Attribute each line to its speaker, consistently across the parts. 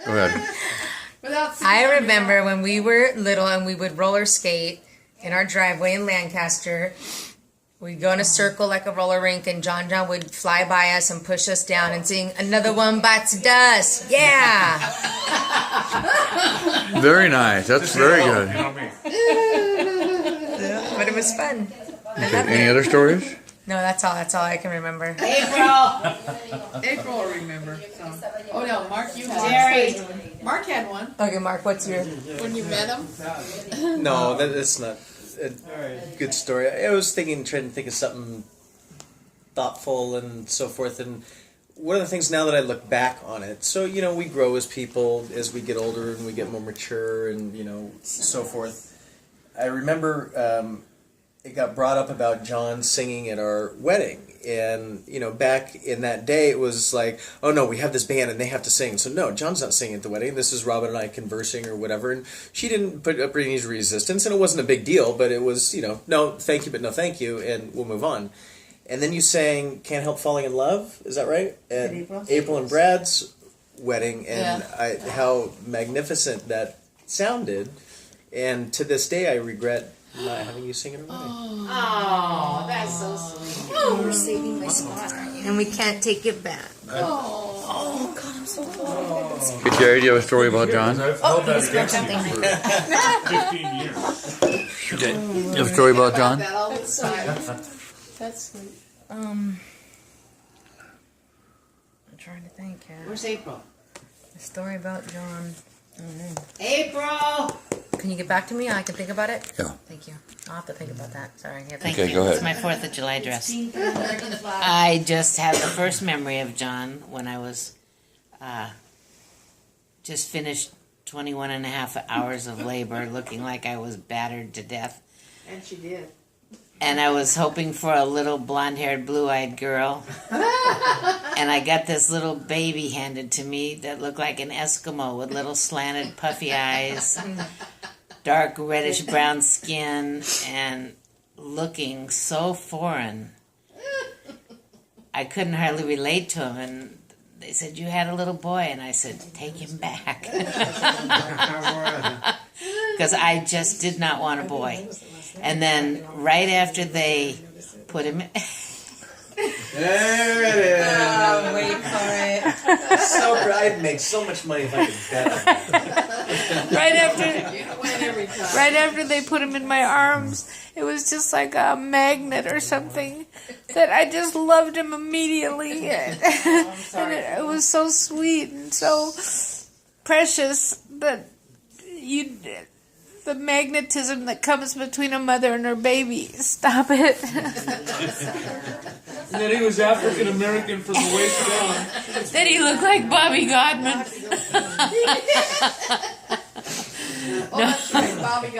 Speaker 1: Go ahead.
Speaker 2: I remember when we were little and we would roller skate in our driveway in Lancaster. We'd go in a circle like a roller rink, and John would fly by us and push us down and sing, "Another one bites the dust." Yeah.
Speaker 1: Very nice. That's very good.
Speaker 2: But it was fun.
Speaker 1: Okay, any other stories?
Speaker 2: No, that's all I can remember.
Speaker 3: April will remember. So. Oh no, Mark, you had Mark had one.
Speaker 2: Okay, Mark, what's your...
Speaker 3: When you met him?
Speaker 4: No, that's not a good story. I was trying to think of something thoughtful and so forth. And one of the things now that I look back on it, so, we grow as people as we get older and we get more mature and, so forth. I remember it got brought up about John singing at our wedding. And, back in that day, it was like, oh no, we have this band and they have to sing. So no, John's not singing at the wedding. This is Robin and I conversing or whatever. And she didn't put up any resistance, and it wasn't a big deal, but it was, no, thank you, but no thank you, and we'll move on. And then you sang Can't Help Falling in Love, is that right? At April and Brad's wedding, and how magnificent that sounded. And to this day, I regret not having you sing at a wedding.
Speaker 3: Oh, that's so sweet.
Speaker 2: Oh, we're saving my spot. And we can't take it back.
Speaker 3: Oh, God, I'm so glad.
Speaker 1: Okay, Jerry, do you have a story about John?
Speaker 5: I've held that against him for 15 years.
Speaker 1: Do you have a story about John?
Speaker 3: That all the time. That's sweet.
Speaker 2: I'm trying to think here.
Speaker 3: Where's April?
Speaker 2: A story about John.
Speaker 3: April!
Speaker 2: Can you get back to me? I can think about it?
Speaker 1: Yeah.
Speaker 2: Thank you. I'll have to think about that. Sorry.
Speaker 1: Okay, go ahead.
Speaker 6: It's my 4th of July dress. I just have the first memory of John when I was just finished 21 and a half hours of labor, looking like I was battered to death.
Speaker 3: And she did.
Speaker 6: And I was hoping for a little blonde-haired, blue-eyed girl. And I got this little baby handed to me that looked like an Eskimo with little slanted, puffy eyes, dark reddish-brown skin, and looking so foreign. I couldn't hardly relate to him, and they said, "You had a little boy," and I said, "Take him back." Because I just did not want a boy. And then right after they put him in...
Speaker 4: There it is.
Speaker 2: Wait for it.
Speaker 4: So I'd make so much money if I could bet.
Speaker 7: Right after they put him in my arms, it was just like a magnet or something that I just loved him immediately. And it was so sweet and so precious that the magnetism that comes between a mother and her baby. Stop it.
Speaker 5: And then he was African American from the waist down.
Speaker 7: Then he looked like Bobby Godman.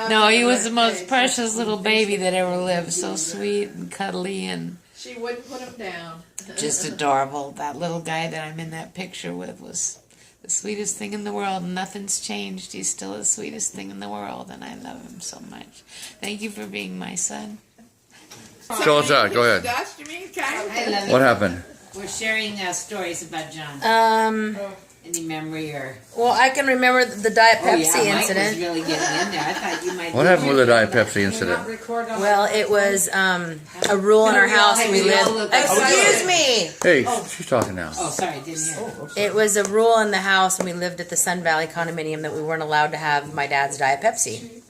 Speaker 6: No, he was the most precious little baby that ever lived. So sweet and cuddly and
Speaker 3: She wouldn't put him down.
Speaker 6: just adorable. That little guy that I'm in that picture with was the sweetest thing in the world. Nothing's changed. He's still the sweetest thing in the world, and I love him so much. Thank you for being my son.
Speaker 1: Tell us that. Go ahead. What happened?
Speaker 6: We're sharing stories about John. Any memory or...
Speaker 2: Well, I can remember the Diet Pepsi
Speaker 6: Mike
Speaker 2: incident.
Speaker 6: was really getting in there. I thought you might...
Speaker 1: What happened with the Diet Pepsi incident?
Speaker 2: Well, it was a rule in our house and we lived... Excuse me!
Speaker 1: Hey, she's talking now.
Speaker 6: Oh, sorry, didn't hear.
Speaker 2: It was a rule in the house and we lived at the Sun Valley condominium that we weren't allowed to have my dad's Diet Pepsi.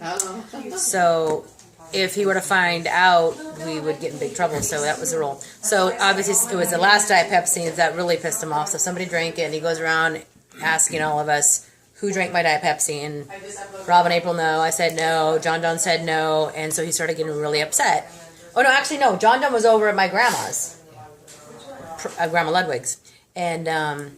Speaker 2: So if he were to find out, we would get in big trouble. So that was the rule. So obviously it was the last Diet Pepsi that really pissed him off. So somebody drank it and he goes around asking all of us who drank my Diet Pepsi. And Rob and April, no. I said no. John said no. And so he started getting really upset. Oh, no, actually, no. John was over at my grandma's, Grandma Ludwig's. And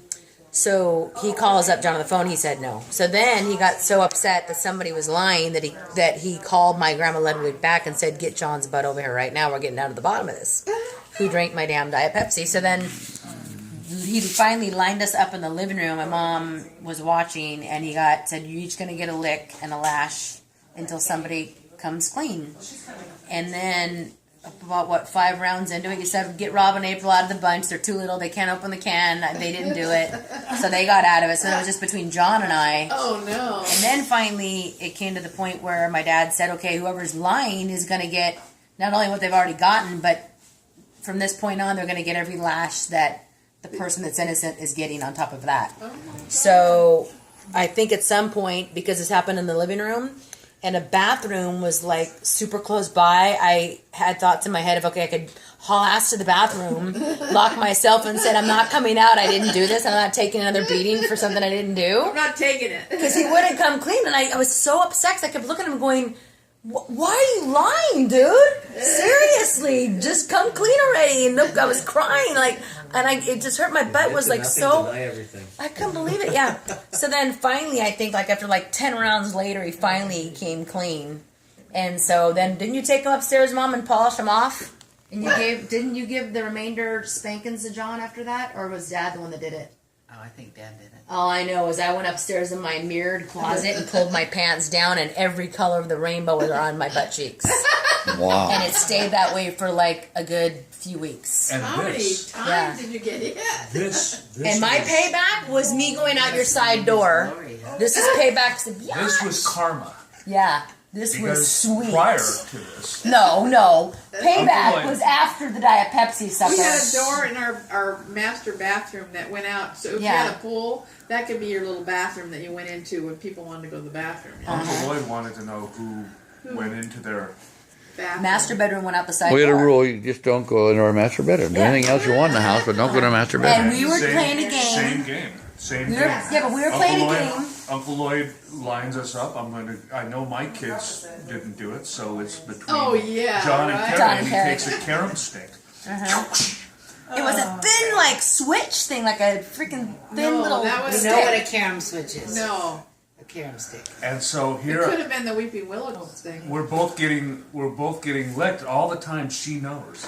Speaker 2: so he calls up John on the phone. He said no. So then he got so upset that somebody was lying that he called my Grandma Ludwig back and said, "Get John's butt over here right now. We're getting down to the bottom of this. Who drank my damn Diet Pepsi?" So then he finally lined us up in the living room. My mom was watching, and he said, "You're each going to get a lick and a lash until somebody comes clean." And then about 5 rounds into it. He said, "Get Rob and April out of the bunch. They're too little. They can't open the can." They didn't do it, so they got out of it. So it was just between John and I.
Speaker 3: Oh no.
Speaker 2: And then finally, it came to the point where my dad said, "Okay, whoever's lying is going to get not only what they've already gotten, but from this point on, they're going to get every lash that the person that's innocent is getting on top of that." So I think at some point, because this happened in the living room, and a bathroom was like super close by, I had thoughts in my head of, okay, I could haul ass to the bathroom, lock myself, and said, "I'm not coming out. I didn't do this. I'm not taking another beating for something I didn't do."
Speaker 3: I'm not taking it.
Speaker 2: Because he wouldn't come clean, and I was so upset 'cause I kept looking at him going, "Why are you lying, dude? Seriously, just come clean already." And look, I was crying, it just hurt. My butt was like so.
Speaker 4: Deny everything.
Speaker 2: I couldn't believe it. Yeah. So then finally, I think after 10 rounds later, he finally came clean. And so then, didn't you take him upstairs, Mom, and polish him off? And didn't you give the remainder spankings to John after that, or was Dad the one that did it?
Speaker 6: Oh, I think Dad did it.
Speaker 2: All I know is I went upstairs in my mirrored closet and pulled my pants down, and every color of the rainbow was on my butt cheeks.
Speaker 1: Wow.
Speaker 2: And it stayed that way for a good few weeks.
Speaker 5: And
Speaker 3: How many
Speaker 5: this,
Speaker 3: times did you get hit?
Speaker 5: this
Speaker 2: And my
Speaker 5: was,
Speaker 2: payback was me going out your side door. This is payback.
Speaker 5: this was karma.
Speaker 2: Yeah, this was
Speaker 5: Because
Speaker 2: sweet.
Speaker 5: prior to this,
Speaker 2: No. Payback
Speaker 5: Uncle Lloyd.
Speaker 2: was after the Diet Pepsi sucker.
Speaker 3: We had a door in our master bathroom that went out. So if you
Speaker 2: Yeah.
Speaker 3: had a pool, that could be your little bathroom that you went into when people wanted to go to the bathroom. You know?
Speaker 5: Uncle Lloyd wanted to know who went into their.
Speaker 3: Bathroom.
Speaker 2: Master bedroom went out the side
Speaker 1: We had a
Speaker 2: door.
Speaker 1: rule: you just don't go into our master bedroom. Do
Speaker 2: Yeah.
Speaker 1: anything else you want in the house, but don't go to our master
Speaker 2: And
Speaker 1: bedroom.
Speaker 2: we were playing a game.
Speaker 5: Same game. Same
Speaker 2: We
Speaker 5: game.
Speaker 2: were, yeah, but we were playing a
Speaker 5: Lloyd,
Speaker 2: game.
Speaker 5: Uncle Lloyd lines us up. I know my kids didn't do it, so it's between
Speaker 3: Oh, yeah,
Speaker 5: John and
Speaker 3: right.
Speaker 5: Carrie.
Speaker 2: John
Speaker 5: And
Speaker 2: and
Speaker 5: he
Speaker 2: Carrie.
Speaker 5: takes a carom stick.
Speaker 2: It was a thin, switch thing, like a freaking thin
Speaker 3: No,
Speaker 2: little
Speaker 3: that was-
Speaker 6: You know what
Speaker 2: stick.
Speaker 6: a carom switch is?
Speaker 3: No,
Speaker 6: A carom stick.
Speaker 5: And so
Speaker 3: it
Speaker 5: here
Speaker 3: could have been the Weeping Willow thing.
Speaker 5: we're both getting licked all the time. She knows.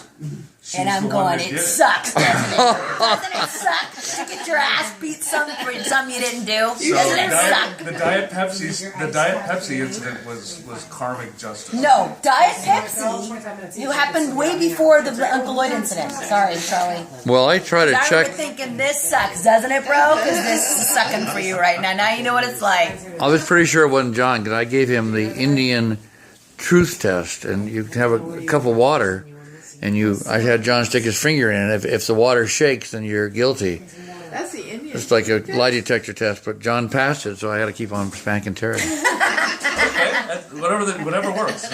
Speaker 5: She's
Speaker 2: And I'm
Speaker 5: the one
Speaker 2: going,
Speaker 5: that
Speaker 2: it
Speaker 5: did
Speaker 2: sucks, doesn't it? Doesn't it suck to get your ass beat for something you didn't do?
Speaker 5: So
Speaker 2: Doesn't it suck?
Speaker 5: the Diet Pepsi incident was karmic justice.
Speaker 2: No, Diet Pepsi, you happened way before the Uncle Lloyd incident. Sorry, Charlie.
Speaker 1: Well, I try to
Speaker 2: I
Speaker 1: check.
Speaker 2: remember thinking, this sucks, doesn't it, bro? Because this is sucking for you right now. Now you know what it's like.
Speaker 1: I was pretty sure it wasn't John because I gave him the Indian truth test, and you can have a cup of water, and I had John stick his finger in it. If the water shakes, then you're guilty.
Speaker 3: That's the Indian.
Speaker 1: It's like a lie detector test, but John passed it, so I had to keep on spanking Terry.
Speaker 5: Whatever works.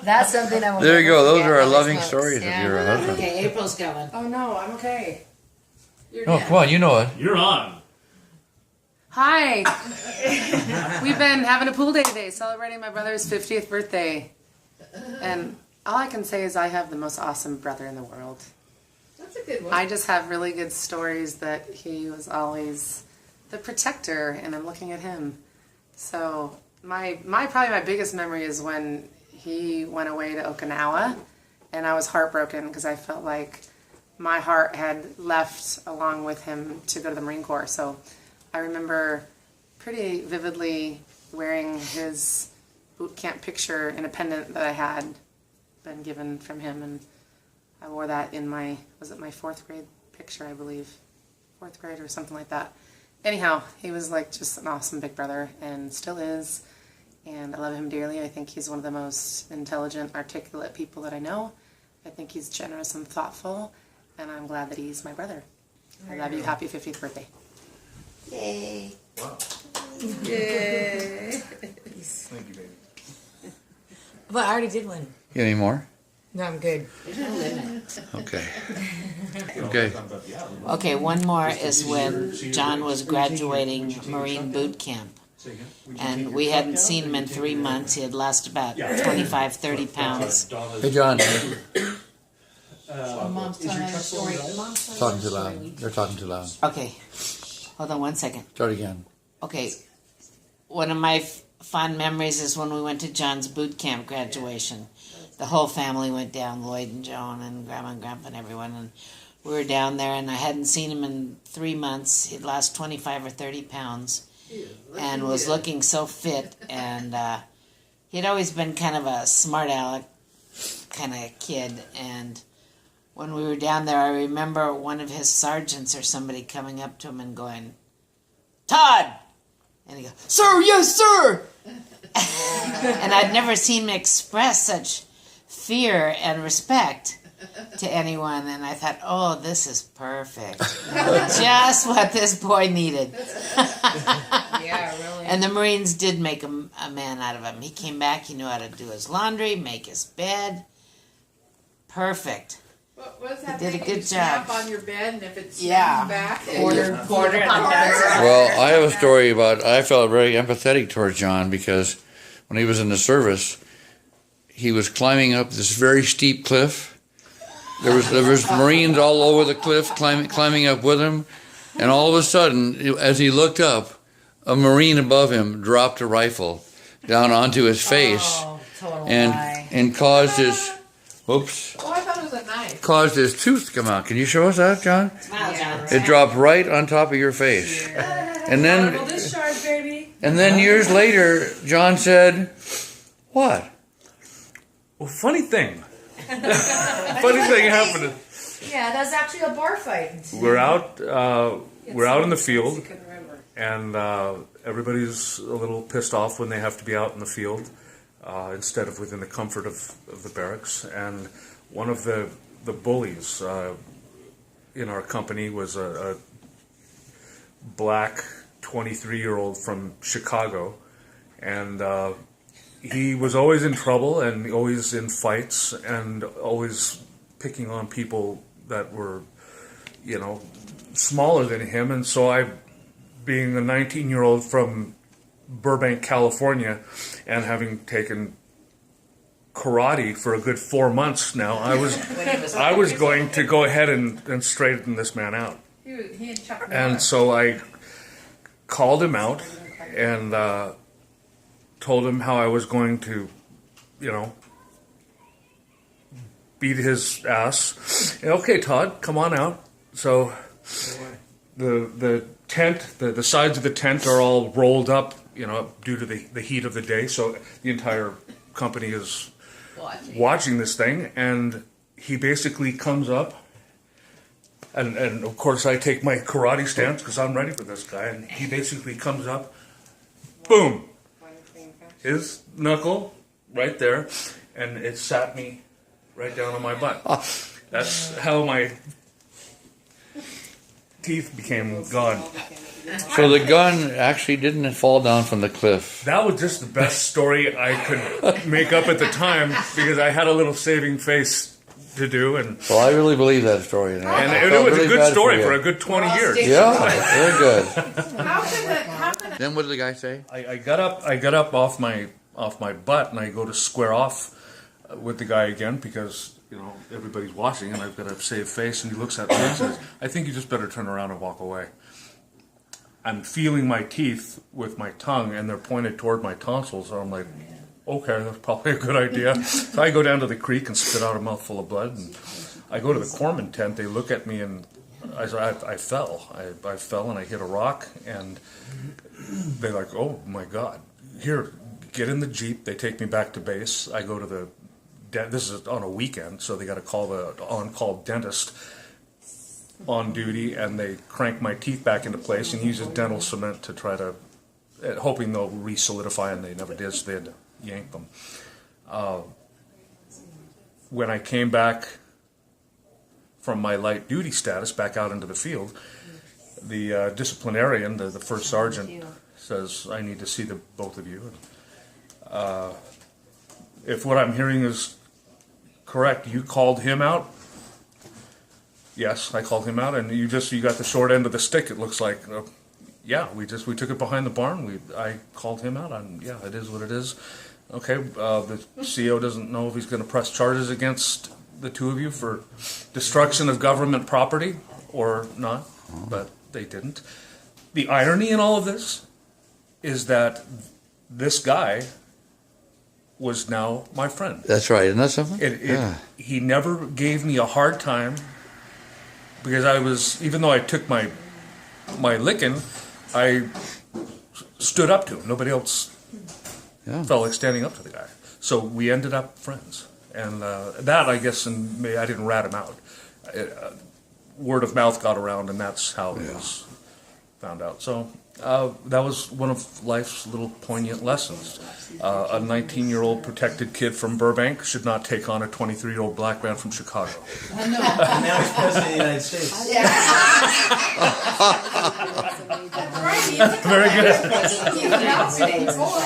Speaker 2: That's something I will
Speaker 1: There you
Speaker 2: never
Speaker 1: go. Those
Speaker 2: forget
Speaker 1: are our
Speaker 2: about
Speaker 1: loving
Speaker 2: this
Speaker 1: stories
Speaker 2: folks.
Speaker 1: of your husband.
Speaker 6: Okay, April's going.
Speaker 7: Oh no, I'm okay.
Speaker 3: You're
Speaker 1: Oh,
Speaker 3: dead.
Speaker 1: come on, you know it.
Speaker 5: You're on.
Speaker 7: Hi. We've been having a pool day today, celebrating my brother's 50th birthday. And all I can say is I have the most awesome brother in the world.
Speaker 3: That's a good one.
Speaker 7: I just have really good stories that he was always the protector, and I'm looking at him. So probably my biggest memory is when he went away to Okinawa, and I was heartbroken because I felt like my heart had left along with him to go to the Marine Corps. So I remember pretty vividly wearing his boot camp picture in a pendant that I had been given from him, and I wore that in my 4th grade picture, I believe. 4th grade or something like that. Anyhow, he was just an awesome big brother, and still is, and I love him dearly. I think he's one of the most intelligent, articulate people that I know. I think he's generous and thoughtful, and I'm glad that he's my brother. I love you. Happy 50th birthday.
Speaker 6: Yay.
Speaker 3: Yay.
Speaker 5: Thank you, baby.
Speaker 2: But I already did one.
Speaker 1: You any more?
Speaker 2: No, I'm good.
Speaker 6: There's no limit.
Speaker 1: Okay. Okay.
Speaker 6: Okay, one more is when John was graduating Marine boot camp. And we hadn't seen him in 3 months. He had lost about 25, 30 pounds.
Speaker 1: Hey, John.
Speaker 3: Mom's telling a story.
Speaker 1: Talking too loud. They're talking too loud.
Speaker 6: Okay, hold on one second.
Speaker 1: Start again.
Speaker 6: Okay, one of my fond memories is when we went to John's boot camp graduation. The whole family went down, Lloyd and Joan and Grandma and Grandpa and everyone, and we were down there, and I hadn't seen him in 3 months. He'd lost 25 or 30 pounds and was looking so fit, and he'd always been kind of a smart aleck, kind of kid. And when we were down there, I remember one of his sergeants or somebody coming up to him and going, "Todd!" And he goes, "Sir, yes, sir!" And I'd never seen him express such fear and respect to anyone. And I thought, oh, this is perfect. Just what this boy needed.
Speaker 2: Yeah, really.
Speaker 6: And the Marines did make a man out of him. He came back, he knew how to do his laundry, make his bed. Perfect.
Speaker 3: What's that
Speaker 6: Did a
Speaker 3: thing
Speaker 6: good
Speaker 3: you snap
Speaker 6: job.
Speaker 3: on your bed and if it's
Speaker 6: Yeah.
Speaker 3: back?
Speaker 6: Quarter and
Speaker 1: Well, I have a story about, I felt very empathetic towards John because when he was in the service, he was climbing up this very steep cliff. There was Marines all over the cliff climbing up with him. And all of a sudden, as he looked up, a Marine above him dropped a rifle down onto his face
Speaker 2: Oh, total lie.
Speaker 1: and caused his, whoops,
Speaker 3: Oh, I thought it was a knife.
Speaker 1: caused his tooth to come out. Can you show us that, John?
Speaker 6: Smile, John.
Speaker 1: It dropped right on top of your face. And then,
Speaker 2: discharge, baby.
Speaker 1: and then years later, John said, "What?"
Speaker 5: Well, funny thing. Funny thing happened.
Speaker 2: Yeah, that's actually a bar fight.
Speaker 5: We're out in the field, and everybody's a little pissed off when they have to be out in the field instead of within the comfort of the barracks. And one of the bullies in our company was a black 23-year-old from Chicago, and he was always in trouble and always in fights and always picking on people that were, smaller than him. And so I, being a 19-year-old from Burbank, California, and having taken karate for a good 4 months now, I was going to go ahead and straighten this man out.
Speaker 3: He had Chuck Norris.
Speaker 5: And so I called him out and told him how I was going to, beat his ass. And, okay, Todd, come on out. So the tent, the sides of the tent are all rolled up, due to the heat of the day. So the entire company is watching this thing, and he basically comes up. And of course I take my karate stance because I'm ready for this guy. And he basically comes up, boom, his knuckle right there, and it sat me right down on my butt. That's how my teeth became gone.
Speaker 1: So the gun actually didn't fall down from the cliff.
Speaker 5: That was just the best story I could make up at the time because I had a little saving face to do, and
Speaker 1: Well, I really believe that story. And
Speaker 5: it was a good story for a good 20 years.
Speaker 1: Yeah, very good.
Speaker 3: How can
Speaker 1: Then what did the guy say?
Speaker 5: I got up off my butt and I go to square off with the guy again because everybody's watching and I've got a saved face, and he looks at me and says, "I think you just better turn around and walk away." I'm feeling my teeth with my tongue and they're pointed toward my tonsils, so I'm like, okay, that's probably a good idea. So I go down to the creek and spit out a mouthful of blood, and I go to the corpsman tent. They look at me and I fell. I fell and I hit a rock, and they're like, "Oh my God, here, get in the Jeep." They take me back to base. I go to the this is on a weekend, so they got to call the on-call dentist on duty, and they crank my teeth back into place and uses dental cement to try to, hoping they'll re-solidify, and they never did, so they had to yank them. When I came back from my light duty status back out into the field, the disciplinarian, the first sergeant, says, "I need to see the both of you." If what I'm hearing is correct, you called him out? Yes, I called him out, and you got the short end of the stick. It looks like, yeah, we took it behind the barn. I called him out. Yeah, it is what it is. Okay, the CO doesn't know if he's going to press charges against the two of you for destruction of government property or not, but they didn't. The irony in all of this is that this guy was now my friend.
Speaker 1: That's right. Isn't that something?
Speaker 5: He never gave me a hard time because I was, even though I took my licking, I stood up to him. Nobody else felt like standing up to the guy. So we ended up friends. And that, I guess, I didn't rat him out. Word of mouth got around, and that's how it was found out. So that was one of life's little poignant lessons. A 19-year-old protected kid from Burbank should not take on a 23-year-old black man from Chicago.
Speaker 4: And now he's president of the United States.
Speaker 5: Very good.
Speaker 3: He's announced it before.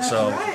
Speaker 5: So.